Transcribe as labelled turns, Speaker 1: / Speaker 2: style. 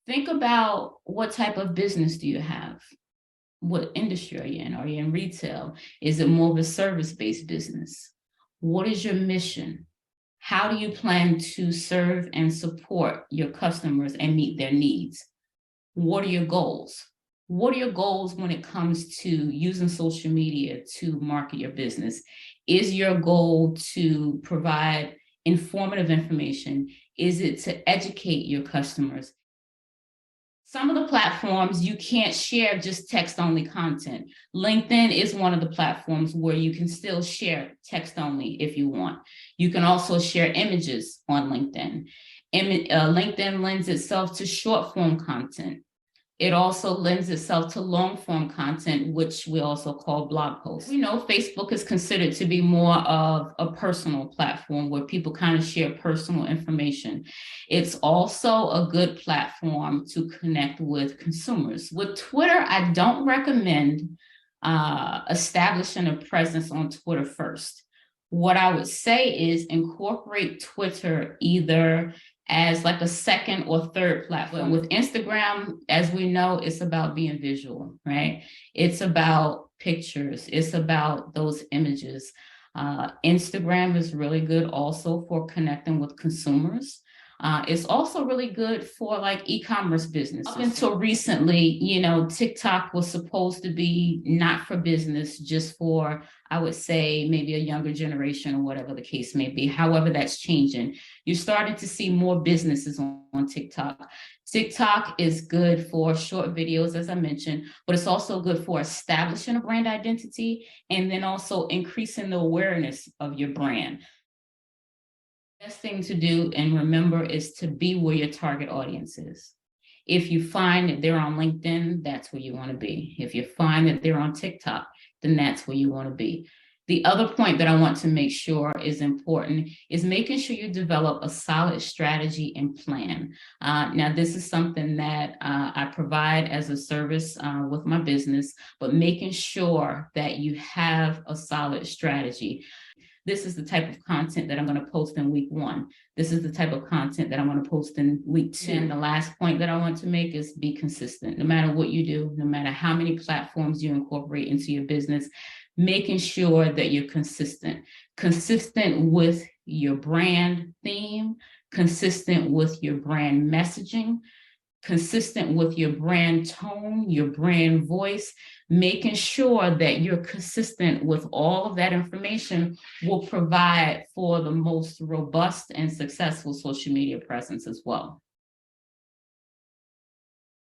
Speaker 1: Think about what type of business do you have? What industry are you in? Are you in retail? Is it more of a service-based business? What is your mission? How do you plan to serve and support your customers and meet their needs? What are your goals? What are your goals when it comes to using social media to market your business? Is your goal to provide informative information? Is it to educate your customers? Some of the platforms you can't share just text only content. LinkedIn is one of the platforms where you can still share text only if you want. You can also share images on LinkedIn. LinkedIn lends itself to short form content. It also lends itself to long form content, which we also call blog posts. We know Facebook is considered to be more of a personal platform where people kind of share personal information. It's also a good platform to connect with consumers. With Twitter, I don't recommend establishing a presence on Twitter first. What I would say is incorporate Twitter either as like a second or third platform. With Instagram, as we know, it's about being visual, right? It's about pictures. It's about those images. Instagram is really good also for connecting with consumers. It's also really good for like e-commerce businesses. Up until recently, TikTok was supposed to be not for business, just for, I would say, maybe a younger generation or whatever the case may be. However, that's changing. You're starting to see more businesses on TikTok. TikTok is good for short videos, as I mentioned, but it's also good for establishing a brand identity and then also increasing the awareness of your brand. Best thing to do and remember is to be where your target audience is. If you find that they're on LinkedIn, that's where you want to be. If you find that they're on TikTok, then that's where you want to be. The other point that I want to make sure is important is making sure you develop a solid strategy and plan. Now, this is something that I provide as a service with my business, but making sure that you have a solid strategy. This is the type of content that I'm going to post in week 1. This is the type of content that I'm going to post in week 2. And the last point that I want to make is be consistent. No matter what you do, no matter how many platforms you incorporate into your business, making sure that you're consistent with your brand theme, consistent with your brand messaging, consistent with your brand tone, your brand voice, making sure that you're consistent with all of that information will provide for the most robust and successful social media presence as well.